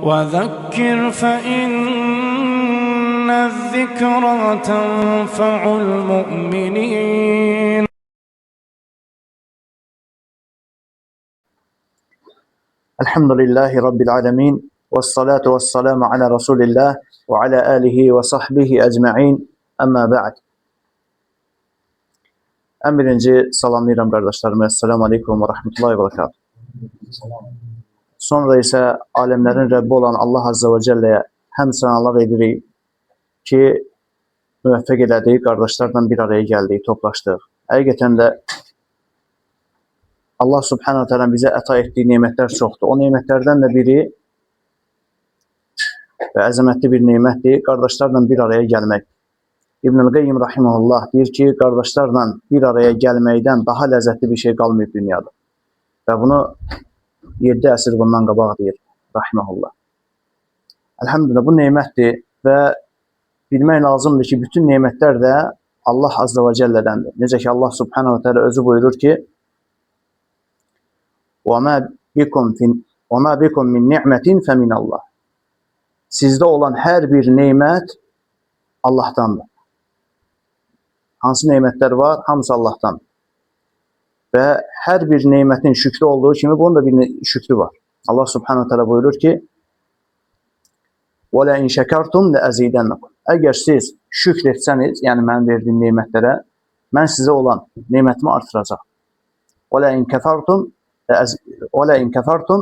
وذكر فإن الذكرى تنفع المؤمنين. الحمد لله رب العالمين والصلاة والسلام على رسول الله وعلى آله وصحبه أجمعين أما بعد. En birinci salamlayıram qardaşlarımı. Esselamu Aleyküm ve Rahmetullahi ve Berekatuhu. Sonra isə aləmlərin Rəbbi olan Allah Azze ve Celle'ye həm sənalar edirik ki, müvəffəq elədik, qardaşlarla bir araya gəldik, toplaşdıq. Həqiqətən də Allah Subhanahu Teala bizə əta etdiyi nemətlər çoxdur. O nemətlərdən də biri və əzəmətli bir nemətdir, qardaşlarla bir araya gəlmək. İbn-i Qayyim Rahiməhullah deyir ki, qardaşlarla bir araya gəlməkdən daha ləzzətli bir şey qalmayıb dünyada. Və bunu 7 əsr bundan qabaq deyir Rahiməhullah. Elhamdülillah bu nemətdir və bilmək lazımdır ki, bütün nemətlər də Allah Azze ve Celle'dəndir. Necə ki Allah Subhanahu Teala özü buyurur ki, وَمَا بِكُمْ مِنْ نِعْمَةٍ فَمِنَ اللّٰهِ. Sizdə olan hər bir nemət Allah'tandır. Hansı nemətlər var? Hamısı Allah'tan. Və hər bir nemətin şükrü olduğu kimi bunun da bir şükrü var. Allah Subhanahu Teala buyurur ki, وَلَا اِنْ شَكَرْتُمْ لَأَزِيدَنَّكُمْ. Əgər siz şükr etsəniz, yəni mənim verdiyim nemətlərə, mən sizə olan nemətimi artıracaq. وَلَا اِنْ كَفَرْتُمْ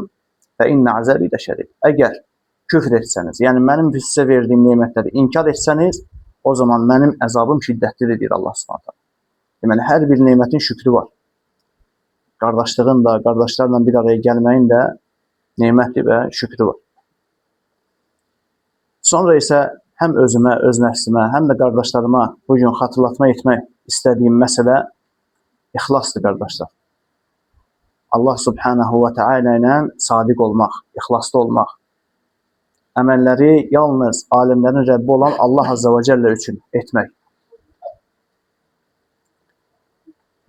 فَاِنَّ عَزَابِي لَشَدِيدٌ. Əgər küfr etsəniz, yəni mənim sizə verdiyim nemətləri inkar etsəniz, o zaman mənim əzabım şiddətlidir, deyir Allah Subhanahu Teala. Deməli, hər bir nemətin şükrü var. Qardaşlığın da, qardaşlarla bir araya gəlməyin də nemətli və şükrü var. Sonra isə həm özümə, öz nəfsimə, həm də qardaşlarıma bugün xatırlatma etmək istədiyim məsələ ixlasdır, qardaşlar. Allah Subhanahu ve Teala ilə sadiq olmaq, ixlaslı olmaq. Əməlləri yalnız aləmlərin Rəbbi olan Allah Azze ve Celle üçün etmək.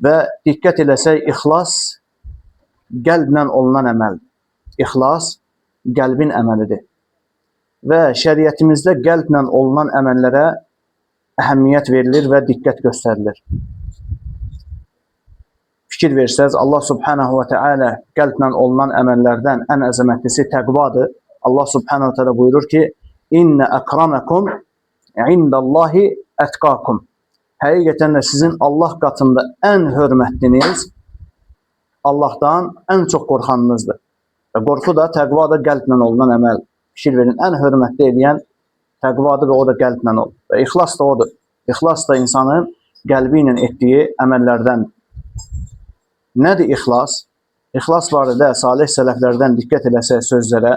Və diqqət eləsək, ixlas qəlblə olunan əməldir. İxlas qəlbin əməlidir. Və şəriətimizdə qəlblə olunan əməllərə əhəmiyyət verilir və diqqət göstərilir. Fikir versəz, Allah Subhanahu ve Teala qəlblə olunan əməllərdən ən əzəmətlisi təqvadır. Allah Subhanahu Teala buyurur ki, İnne akramakum indallahi etqakum. Həqiqətən də sizin Allah qatında ən hörmətliniz Allahdan ən çox qorxanınızdır. Və qorxu da, təqva da qəlblə olunan əməl. Fikir verin, ən hörmətli eləyən təqvadır və o da qəlblə olur. Və ixlas da odur. İxlas da insanın qəlbi ilə etdiyi əməllərdəndir. Nədir ixlas? İxlas barədə salih sələflərdən diqqət eləsək sözlərə,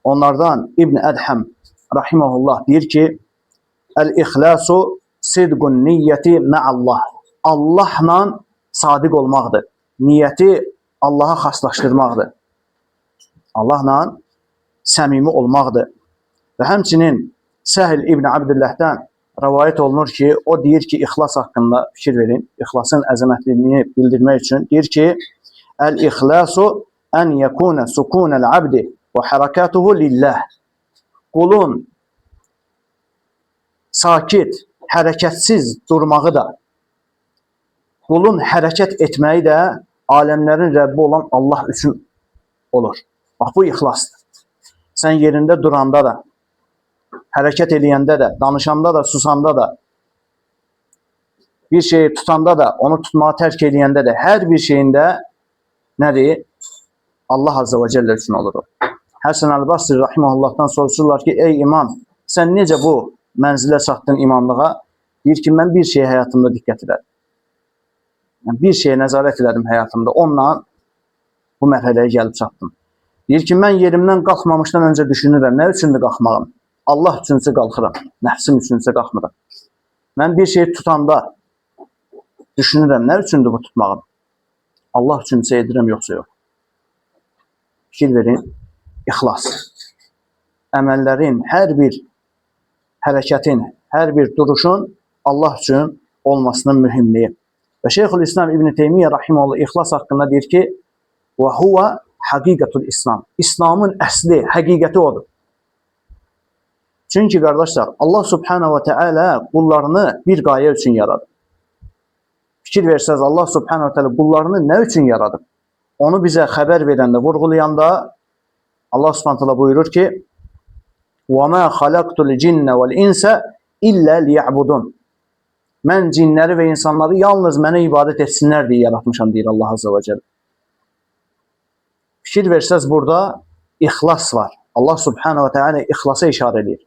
onlardan İbn Ədhəm Rahiməhullah deyir ki, Əl-İxlasu sidqun niyyəti mə'allah. Allahla sadiq olmaqdır. Niyyəti Allaha xaslaşdırmaqdır. Allahla səmimi olmaqdır. Və həmçinin Səhl İbn Abdilləhdən rəvayət olunur ki, o deyir ki, ixlas haqqında fikir verin, ixlasın əzəmətliyini bildirmək üçün deyir ki, Əl-İxlasu ən yəkunə sukunəl abdi və hərəkatuhu lillah. Qulun sakit, hərəkətsiz durmağı da, qulun hərəkət etməyi də aləmlərin Rəbbi olan Allah üçün olur. Bax, bu ixlasdır. Sən yerində duranda da, hərəkət eləyəndə də, danışanda da, susanda da, bir şeyi tutanda da, onu tutmağı tərk eləyəndə də, hər bir şeyində nədir? Allah Azze ve Celle üçün olur. Həsən Əl-Basri Rahiməhullahdan soruşurlar ki, ey imam, sən necə bu mənzilə çatdın imamlığa? Deyir ki, mən bir şeyə həyatımda diqqət edədim. Yəni, bir şeyə nəzarət edədim həyatımda. Onunla bu mərhələyə gəlib çatdım. Deyir ki, mən yerimdən qalxmamışdan öncə düşünürəm, nə üçündür qalxmağım? Allah üçünsə qalxıram, nəfsim üçünsə qalxmıram. Mən bir şeyi tutanda düşünürəm, nə üçündür bu tutmağım? Allah üçünsə edirəm, yoxsa yox. Fikir verin, ixlas. Əməllərin hər bir hərəkətin, hər bir duruşun Allah üçün olmasının mühümliyi. Və Şeyxülislam İbn Teymiyyə Rahiməhullah ixlas haqqında deyir ki, və huvə həqiqətul İslam. İslamın əsli, həqiqəti odur. Çünki qardaşlar, Allah subhanahu wa ta'ala qullarını bir qayə üçün yaradı. Fikir versəz, Allah subhanahu wa ta'ala qullarını nə üçün yaradı? Onu bizə xəbər verəndə, vurğulayanda Allah subhanahu wa ta'ala buyurur ki: وَمَا خَلَقْتُ الْجِنَّ وَالْاِنْسَ إِلَّا لِيَعْبُدُونَ. Mən cinləri və insanları yalnız mənə ibadət etsinlər deyə yaratmışam, deyir Allah azze və cəllə. Fikir versəz, burada ixlas var. Allah subhanahu wa ta'ala ixlasa işarə edir.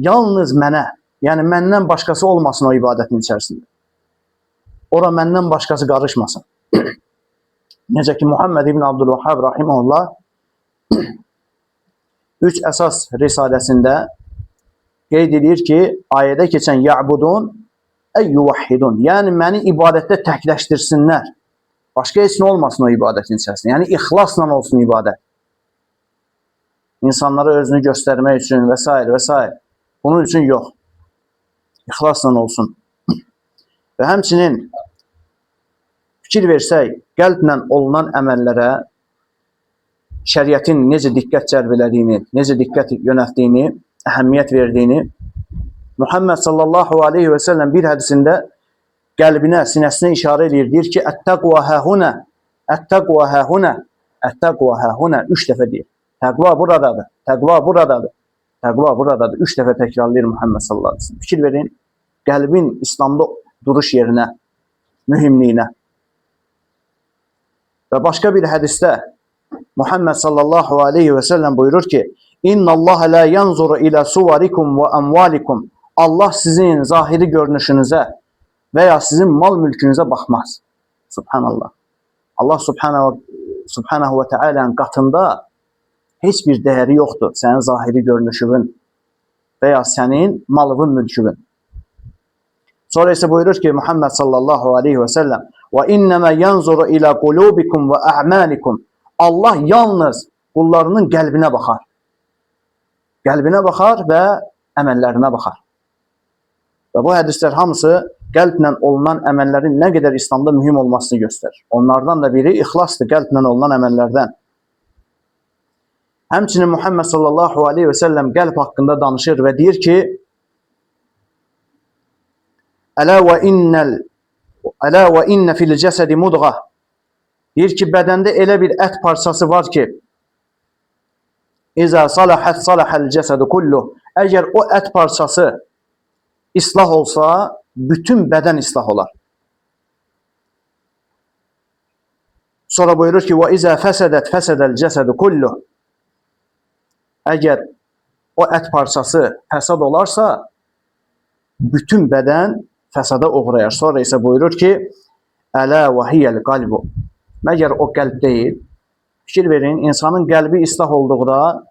Yalnız mənə, yəni məndən başqası olmasın o ibadətin içərisində. Ora məndən başqası qarışmasın. Necə ki, Muhammed ibn Abdülvahhab rahimehullah 3 əsas risaləsində qeyd edir ki, ayədə keçən ya'budun ey yuvahhidun, yəni məni ibadətdə təkləşdirsinlər. Başqa heç nə olmasın o ibadətin içərisində. Yəni ixlasla olsun ibadət. İnsanlara özünü göstərmək üçün və s. və s. Bunun üçün yox. İxlasla olsun. Və həmçinin fikir versək, qəlblə olunan əməllərə şəriətin necə diqqət cəlb elədiyini, necə diqqət yönəltdiyini, əhəmiyyət verdiyini, Muhammed sallallahu aleyhi və səlləm bir hədisində qəlbinə, sinəsinə işarə edir. Deyir ki, ət-təqva həhunə, ət-təqva həhunə, ət-təqva həhunə 3 dəfə deyir. Təqva buradadır, təqva buradadır, təqva buradadır. 3 dəfə təkrarlayır Muhammed sallallahu aleyhi və səlləm. Fikir verin, qəlbin İslamda duruş yerinə, mühümliyinə. Və başqa bir hədisdə Muhammed sallallahu aleyhi və səlləm buyurur ki, İnna Allah la yanzuru ila suvarikum və amvalikum. Allah sizin zahiri görünüşünüzə və ya sizin mal mülkünüzə baxmaz. Subhanallah. Allah subhanahu və teala'nın qatında heç bir dəyəri yoxdur sənin zahiri görünüşün və ya sənin malın mülkün. Sonra ise buyurur ki Muhammed sallallahu aleyhi ve sellem ve innema yanzuru ila qulubikum ve a'malikum. Allah yalnız qullarının qəlbinə baxar. Qəlbinə baxar və əməllərinə baxar. Və bu hədislər hamısı qəlblə olunan əməllərin nə qədər İslamda mühüm olmasını göstərir. Onlardan da biri ixlasdır, qəlblə olunan əməllərdən. Həmçinin Muhammed sallallahu aleyhi ve sellem qəlb haqqında danışır və deyir ki, Ələ və innə fil cəsədi mudğa. Deyir ki, bədəndə elə bir ət parçası var ki, İzə salahət salahəl cəsədi kulluh. Əgər o ət parçası islah olsa, bütün bədən islah olar. Sonra buyurur ki, və izə fəsədət fəsədəl cəsədi kulluh. Əgər o ət parçası fəsad olarsa, bütün bədən fəsada uğrayar. Sonra isə buyurur ki, Ələ və hiyəl qalbu. Məgər o qəlb deyil. Fikir verin, insanın qəlbi islah olduqda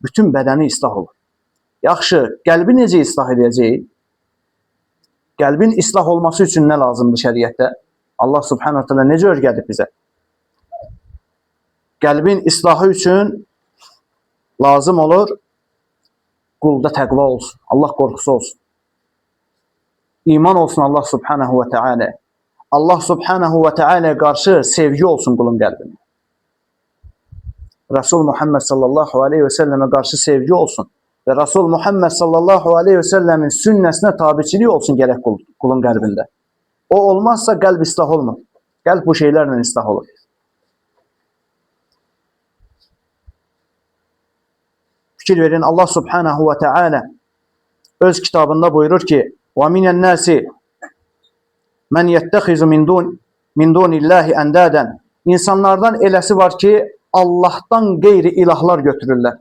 bütün bədəni islah olur. Yaxşı, qəlbi necə islah edəcək? Qəlbin islah olması üçün nə lazımdır şəriətdə? Allah subhanahu wa ta'ala necə öyrədib bizə? Qəlbin islahı üçün lazım olur qulda təqva olsun, Allah qorxusu olsun. İman olsun Allah subhanahu wa ta'ala. Allah subhanahu wa ta'ala qarşı sevgi olsun qulun qəlbində. Resul Muhammed sallallahu aleyhi ve selleme qarşı sevgi olsun. Və Resul Muhammed sallallahu aleyhi ve sellemin sünnəsinə tabiçilik olsun gərək qulun qəlbində. O olmazsa qəlb islah olmur. Qəlb bu şeylərlə islah olur. Fikir verin, Allah subhanahu ve ta'ala öz kitabında buyurur ki, وَمِنَ النَّاسِ مَنْ يَتَّخِذُ مِنْ دُونِ اللّٰهِ اَنْدَادًا. İnsanlardan eləsi var ki, Allah'tan qeyri ilahlar götürürlər.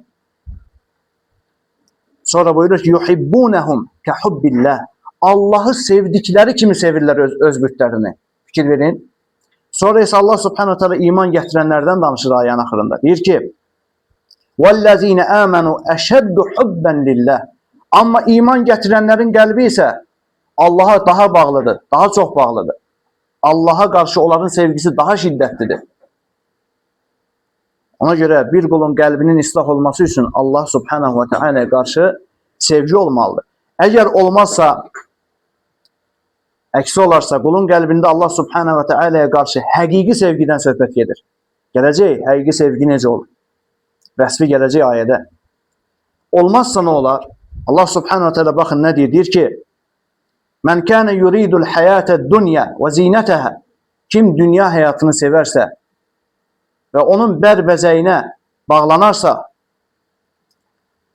Sonra buyurur ki, يُحِبُّونَهُمْ كَحُبِّ اللّٰهِ. Allah'ı sevdikləri kimi sevirlər öz bütlərini. Fikir verin. Sonra ise Allah subhanahu teala iman gətirənlərdən danışır ayənin axırında. Deyir ki, وَالَّذ۪ينَ آمَنُوا أَشَدُّ حُبًّا لِلّٰهِ. Amma iman gətirənlərin qəlbi isə Allah'a daha bağlıdır, daha çox bağlıdır. Allah'a qarşı onların sevgisi daha şiddətlidir. Ona görə bir qulun qəlbinin islah olması üçün Allah subhanahu ve teala'ya qarşı sevgi olmalıdır. Əgər olmazsa, əksi olarsa, qulun qəlbində Allah subhanahu ve teala'ya qarşı həqiqi sevgidən söhbət gedir. Gələcək, həqiqi sevgi necə olur? Vəsfi gələcək ayədə. olmazsa ne olar? Allah subhanahu teala bakın ne diyor? Diyor ki men kâne yuridul hayâted dunya ve zîneteha, kim dünya hayatını severse ve onun berbezeyine bağlanarsa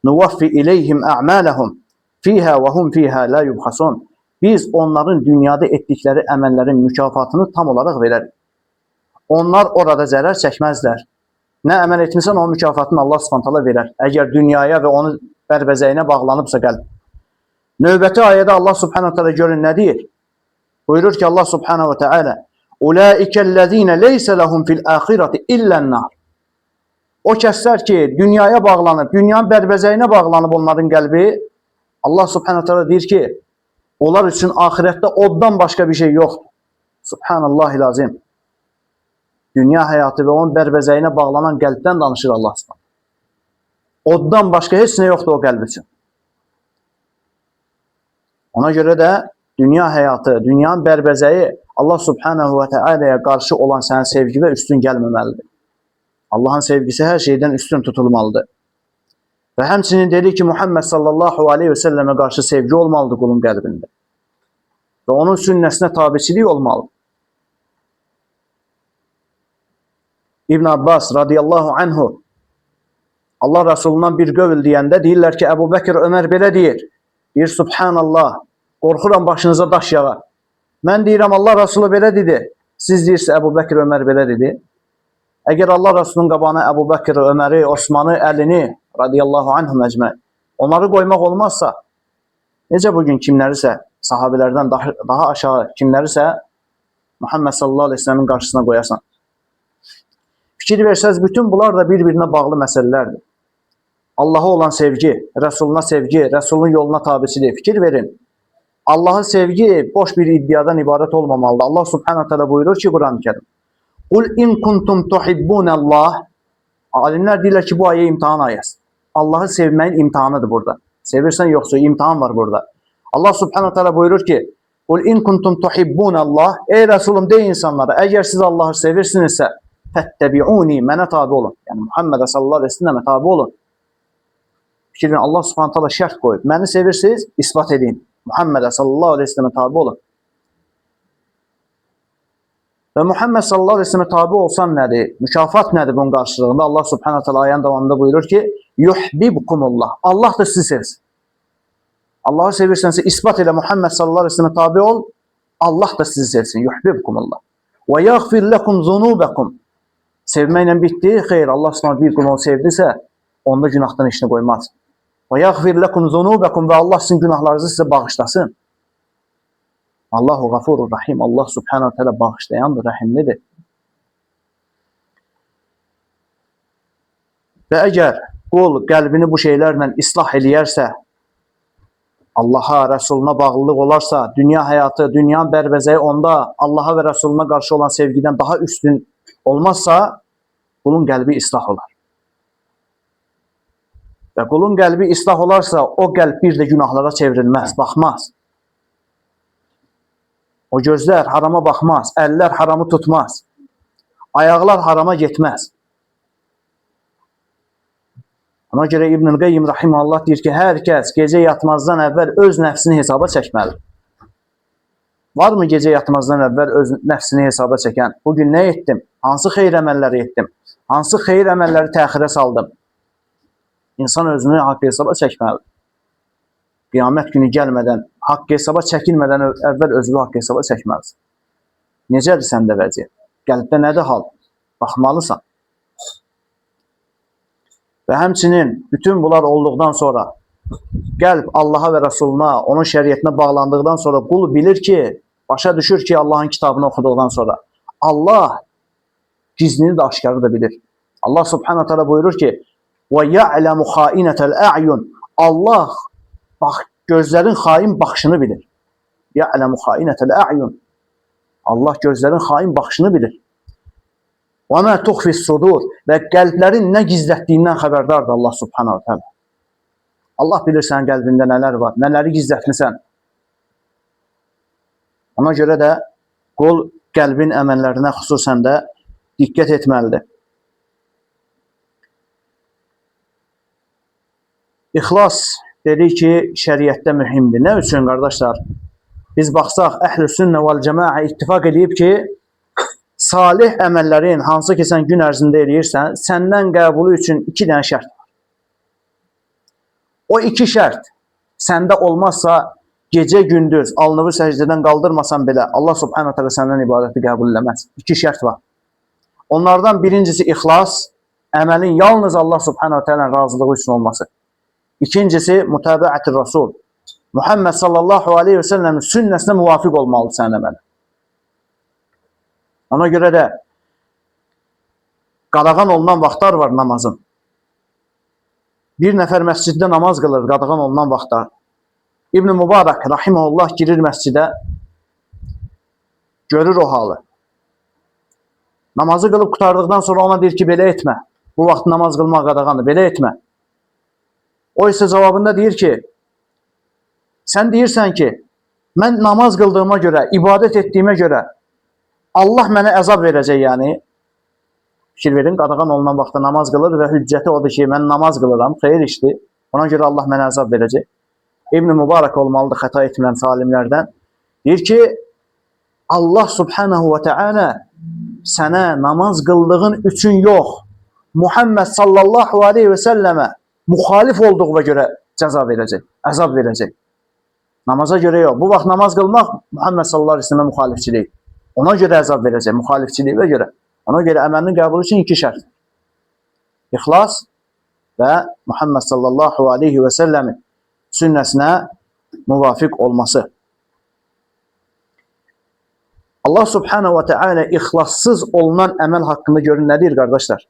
nuvaffi ileyhim a'malahum fiha ve hum fiha la yubhasun, biz onların dünyada ettikleri əməllərin mükafatını tam olarak vereriz. Onlar orada zərər çəkməzlər. Nə əməl etmirsən onun mükafatını Allah subhanahu teala verer. Əgər dünyaya və onun bərbezəyinə bağlanıbsa qəlb. Növbəti ayədə Allah subhanahu teala görün nə deyir? Buyurur ki Allah subhanahu teala ulaikellezine leysa lahum fil ahireti illennar. O kəslər ki dünyaya bağlanıb, dünyanın bərbezəyinə bağlanıb onların qəlbi, Allah subhanahu teala deyir ki onlar üçün ahirette oddan başka bir şey yoxdur. Subhanallahil azim. Dünya hayatı ve onun bərbezəyinə bağlanan qəlbdən danışır Allah subhanahu. Oddan başka heç nə yoxdur o qəlb üçün. Ona göre de dünya hayatı, dünyanın bərbezəyi Allah subhanahu ve teala'ya karşı olan sənin sevgi ve üstün gelmemelidir. Allah'ın sevgisi her şeyden üstün tutulmalıdır. Ve həmçinin dedi ki Muhammed sallallahu aleyhi ve selleme karşı sevgi olmalıdır kulun qəlbində. Ve onun sünnəsinə tabiçilik olmalıdır. İbn Abbas radiyallahu anhu Allah Resulü'ndən bir qövl deyəndə deyirlər ki Əbu Bəkir Ömər belə deyir. Deyir subhanallah, qorxuram başınıza daş yağa. Mən deyirəm Allah Resulü belə dedi. Siz deyirsə Əbu Bəkir Ömər belə dedi. Əgər Allah Resulünün qabağına Əbu Bəkir Öməri, Osmanı, Əlini radiyallahu anhum əcməin onları qoymaq olmazsa, necə bugün kimlərisə sahabelərdən daha aşağı kimlərisə Muhammed sallallahu aleyhi ve sellemin qarşısına qoyasan. Fikir versəz bütün bunlar da bir-birinə bağlı məsələlərdir. Allah'a olan sevgi, Resuluna sevgi, Resulun yoluna tabiçilik. Fikir verin. Allah'a sevgi boş bir iddiadan ibaret olmamalıdır. Allah subhanahu teala buyurur ki Kur'an-ı Kerim. Kul in kuntum tuhibbunallah. Alimler deyirlər ki bu ayı imtihan ayəsi. Allah'ı sevməyin imtihanıdır burada. Sevirsən yoxsa imtihan var burada. Allah subhanahu teala buyurur ki Kul in kuntum tuhibbunallah. Ey Resulüm de insanlara eğer siz Allah'ı sevirsinizsə fettebi'uni, mənə tabi olun. Yəni Muhammed sallallahu aleyhi ve selleme tabi olun. Fikrin Allah subhanahu teala şərt qoyub. Məni sevirsiniz, ispat edin. Muhammed sallallahu aleyhi ve selleme tabi olun. Ve Muhammed sallallahu aleyhi ve selleme tabi olsan nədir? Mükafat nədir bunun qarşılığında? Allah subhanahu teala ayənin davamında buyurur ki yuhibbukumullah. Allah da sizi sevsin. Allah'ı sevirsənsə ispat elə Muhammed sallallahu aleyhi ve selleme tabi ol. Allah da sizi sevsin. Yuhibbukumullah. Ve yaghfir lekum zunubakum. Sevməklə bitdi. Xeyr, Allah subhanahu bir qulu sevdisə onda günahdan işini qoymaz. Ve yaghfir lekum zunubakum ve Allah sizin günahlarınızı size bağışlasın. Allahu gafurur rahim. Allah subhanahu teala bağışlayandır, rahimlidir. Ve eğer kul qəlbini bu şeylerle islah eləyərsə, Allah'a, Resuluna bağlılıq olarsa, dünya hayatı, dünyanın bərbezəyi onda Allah'a ve Resuluna karşı olan sevgiden daha üstün olmazsa, kulun qəlbi islah olar. Ve kulun qəlbi islah olarsa, o qəlb bir de günahlara çevrilmez, baxmaz. O gözler harama bakmaz, eller haramı tutmaz, ayaklar harama gitmez. Ona göre İbn-i Qayyim rahimehullah deyir ki, hər kəs gece yatmazdan əvvəl öz nəfsini hesaba çəkməlidir. Var mı gece yatmazdan əvvəl öz nəfsini hesaba çəkən? Bugün ne ettim? Hansı xeyir əməlləri etdim? Hansı xeyir əməlləri təxirə saldım? İnsan özünü haqq hesaba çəkməlidir. Qiyamət günü gəlmədən, haqq hesaba çəkilmədən əvvəl özünü haqq hesaba çəkməlisin. Necədir səndə vəziyyət? Qəlbdə nədir hal? Baxmalısan. Və həmçinin bütün bunlar olduqdan sonra qəlb Allaha və Resuluna, onun şəriətinə bağlandıqdan sonra qul bilir ki, başa düşür ki Allahın kitabını oxuduqdan sonra Allah gizlini də aşkarı da bilir. Allah subhanahu teala buyurur ki وَيَعْلَمُ خَائِنَةَ الْأَعْيُنِ Allah gözlerin hain bakışını bilir. يَعْلَمُ خَائِنَةَ الْأَعْيُنِ Allah gözlerin hain bakışını bilir. وَمَا تُخْفِ الصُّدُورِ Ve qəlblərin ne gizlətdiyindən xəbərdardır Allah subhanahu teala. Allah bilir sənin qəlbində nələr var, nələri gizlətmisən. Ona göre de qul qəlbin əməllərinə xüsusən də diqqət etməlidir. İxlas dedik ki, şəriətdə mühümdür. Nə üçün qardaşlar? Biz baxsaq, Əhl-i Sünnə vəl Cəmaə ittifaq edib ki, salih əməllərin hansı ki sən gün ərzində eləyirsən, səndən qəbulu üçün 2 dənə şərt var. O 2 şərt səndə olmazsa, gecə gündüz alnını səcdədən qaldırmasan belə Allah Subhanahu taala səndən ibadəti qəbul eləməz. 2 şərt var. Onlardan birincisi ixlas, əməlin yalnız Allah Subhanahu taala razılığı üçün olması. İkincisi mütabəətir Rasul. Muhammed sallallahu aleyhi ve sellemin sünnəsinə müvafiq olmalıdır sənin əməlin. Ona görə də qadağan olunan vaxtlar var namazın. Bir nəfər məsciddə namaz qılır qadağan olunan vaxtlar. İbn Mübarək rahimehullah girir məscidə, görür o halı. Namazı qılıb qurtardıqdan sonra ona deyir ki, belə etmə. Bu vaxt namaz qılmaq qadağandır, belə etmə. O isə cavabında deyir ki, sən deyirsən ki, mən namaz qıldığıma görə, ibadət etdiyimə görə Allah mənə əzab verəcək yəni. Fikir verin, qadağan olunan vaxtda namaz qılır və hüccəti odur ki, mən namaz qılıram, xeyir işdir. Ona görə Allah mənə əzab verəcək. İbn Mübarək olmalıdır xəta etməyən salimlərdən. Deyir ki, Allah subhanahu və teala sənə namaz qıldığın üçün yox, Muhammed sallallahu aleyhi ve sellemə müxalif olduğuna görə cəza verəcək, əzab verəcək. Namaza görə yox. Bu vaxt namaz qılmaq Muhammed sallallahu aleyhi ve sellemə müxalifçilik. Ona görə əzab verəcək, müxalifçiliyinə görə. Ona görə əməlinin qəbulu üçün 2 şərt. İxlas və Muhammed sallallahu aleyhi ve sellemin sünnəsinə müvafiq olması. Allah subhanahu wa ta'ala ixlassız olunan əməl haqqında görün nə deyir qardaşlar?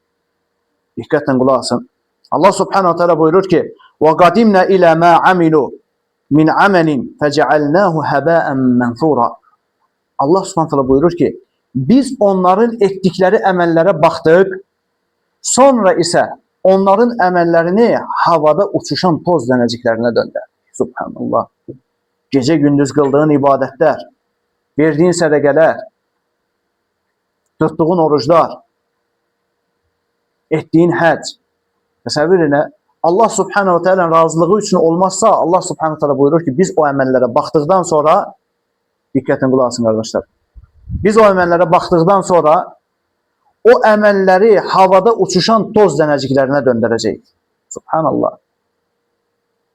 Diqqətlə qulaq asın. Allah subhanahu wa ta'ala buyurur ki: "Və qadimna ilə ma amilu min amalin fec'alnahu haba'an manthura." Allah subhanahu wa ta'ala buyurur ki, biz onların etdikləri əməllərə baxdıq, sonra isə onların əməllərini havada uçuşan toz dənəciklərinə döndər. Subhanallah. Gecə gündüz qıldığın ibadətlər, verdiyin sədəqələr, tutduğun oruclar, etdiyin həcc. Təsəvvür elə, Allah subhanahu wa ta'ala razılığı üçün olmazsa, Allah subhanahu wa ta'ala buyurur ki, biz o əməllərə baxdıqdan sonra, diqqətin qulaq asın qardaşlar, biz o əməllərə baxdıqdan sonra o əməlləri havada uçuşan toz dənəciklərinə döndərəcəyik. Subhanallah.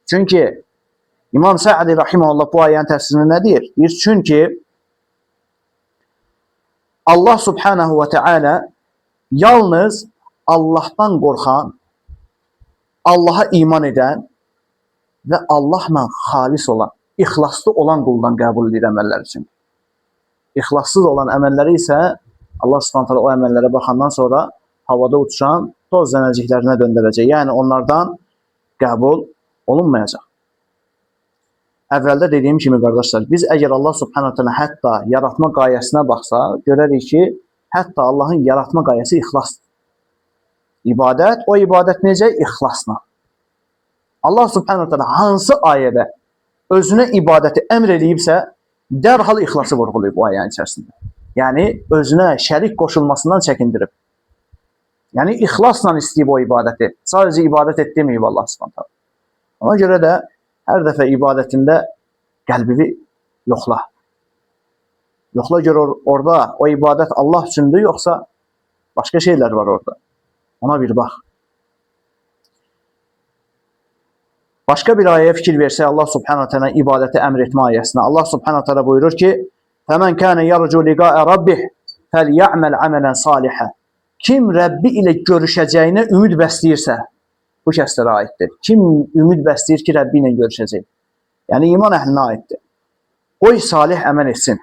Çünki İmam Sə'di rahimehullah bu ayənin təfsirində nə deyir? Deyir, çünki Allah subhanahu wa ta'ala yalnız Allahdan qorxan, Allaha iman edən və Allahla xalis olan, ixlaslı olan quldan qəbul edir əməllər üçün. İxlassız olan əməlləri isə Allah subhanahu taala o əməllərə baxandan sonra havada uçuşan toz zənəciklərinə döndərəcək. Yəni onlardan qəbul olunmayacaq. Əvvəldə dediyim kimi qardaşlar, biz əgər Allah subhanahu taala hətta yaratma qayəsinə baxsaq, görərik ki, hətta Allahın yaratma qayəsi ixlasdır. İbadət, o ibadət necə? İxlasla. Allah subhanahu taala hansı ayədə özünə ibadəti əmr edibsə, dərhal ixlası vurğulayıb o ayənin içərisində. Yəni, özünə şərik qoşulmasından çəkindirib. Yəni, ixlasla istəyib o ibadəti. Sadəcə ibadət et deməyib Allah subhanahu taala. Ona görə də hər dəfə ibadətində qəlbini yoxla. Yoxla gör orada o ibadət Allah üçündür, yoxsa başqa şeylər var orada. Ona bir bax. Başqa bir ayəyə fikir versək Allah subhanahu taala ibadəti əmr etmə ayəsinə. Allah subhanahu taala buyurur ki: "Fəmən kana yarju liqa'a rabbih fely'amal 'amalan salihan." Kim Rəbbi ilə görüşəcəyinə ümid bəsləyirsə, bu kəslərə aiddir. Kim ümid bəsləyir ki, Rəbbi ilə görüşəcək? Yəni iman əhlinə aiddir. Qoy salih əməl etsin.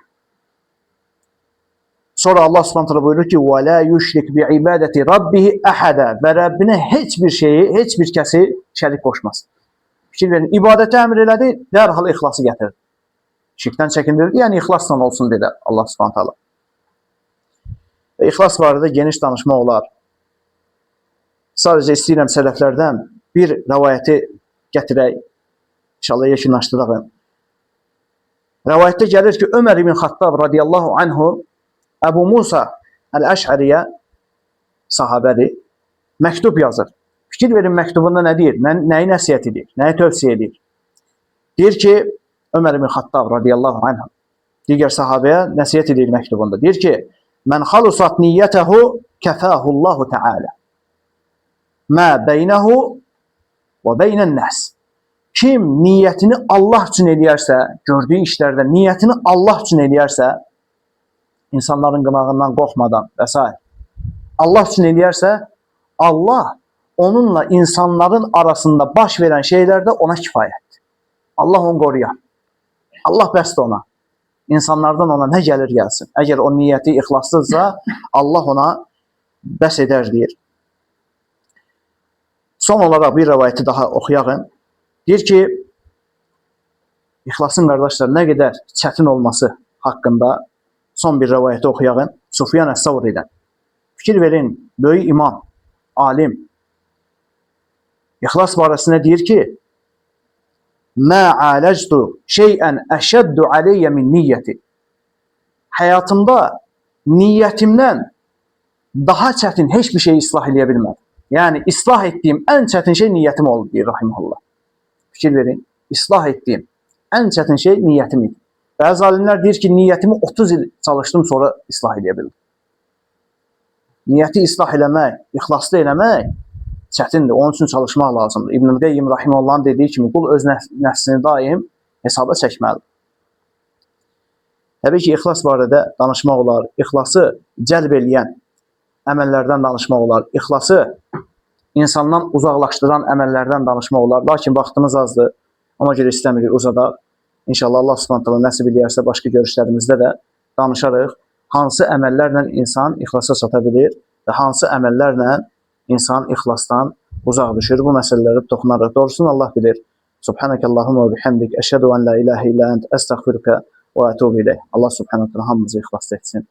Sonra Allah subhanahu taala buyurur ki: "Və la yushrik bi'ibadati rabbih ahada." Və Rəbbinə heç bir şeyi, heç bir kəsi şərik qoşmasın. Fikir verin, ibadəti əmr elədi, dərhal ixlası gətirdi. Şirkdən çəkindirdi, yəni ixlasla olsun dedi Allah subhanahu taala. Və ixlas barədə geniş danışmaq olar. Sadəcə istəyirəm sələflərdən bir rəvayəti gətirək, inşallah yekunlaşdıraq. Rəvayətdə gəlir ki, Ömər ibn Xattab radiyallahu anhu Əbu Musa Əl-Əşəriyə sahabədir, məktub yazır. Fikir verin məktubunda nə deyir? Nəyi nəsihət edir? Nəyi tövsiyə edir? Deyir ki, Ömər ibn Xattab radiyallahu anh digər sahabəyə nəsihət edir məktubunda. Deyir ki, mən xalusat niyyətəhu kəfəhullahu təalə mə beynəhu və beynən nəs. Kim niyyətini Allah üçün eləyərsə, gördüyü işlərdə niyyətini Allah üçün eləyərsə, insanların qınağından qorxmadan və s. Allah üçün eləyərsə, Allah onunla insanların arasında baş verən şeylərdə ona kifayətdir. Allah onu qoruyar. Allah bəsdir ona. İnsanlardan ona nə gəlir gəlsin. Əgər o niyyəti ixlassızsa, Allah ona bəs edər deyir. Son olaraq bir rəvayəti daha oxuyağın. Deyir ki, ixlasın qardaşlar nə qədər çətin olması haqqında son bir rəvayəti oxuyağın. Sufyan əs-Savridən. Fikir verin, böyük imam, alim, İxlas barəsində deyir ki, mə aləcdu şeyən əşəddu aleyyə min niyyəti. Həyatımda niyyətimdən daha çətin heç bir şey islah edə bilmədim. Yəni, islah etdiyim ən çətin şey niyyətim oldu, deyir rahiməhullah. Fikir verin, islah etdiyim ən çətin şey niyyətim idi. Bəzi alimlər deyir ki, niyyətimi 30 il çalışdım, sonra islah edə bildim. Niyyəti islah eləmək, ixlaslı eləmək çətindir, onun üçün çalışmaq lazımdır. İbn-i Qeyyim rahiməhullahın dediyi kimi, qul öz nəfsini daim hesaba çəkməlidir. Təbii ki, ixlas barədə danışmaq olar, ixlası cəlb eləyən əməllərdən danışmaq olar, ixlası insandan uzaqlaşdıran əməllərdən danışmaq olar. Lakin vaxtımız azdır, ona görə istəmirik uzadaq. İnşallah Allah subhanahu taala nəsib eləyərsə, başqa görüşlərimizdə də danışarıq. Hansı əməllərlə insan ixlasa çata bilir və hansı əməllərlə insan ixlasdan uzaq düşür. Bu məsələləri toxunarıq. Doğrusunu Allah bilir. Subhanəkəllahumma və bihamdik. Əşhədu an la ilahə illə ənt. Əstəğfiruka və ətubu ileyh. Allah subhanahu taala hamımızı ixlasda etsin.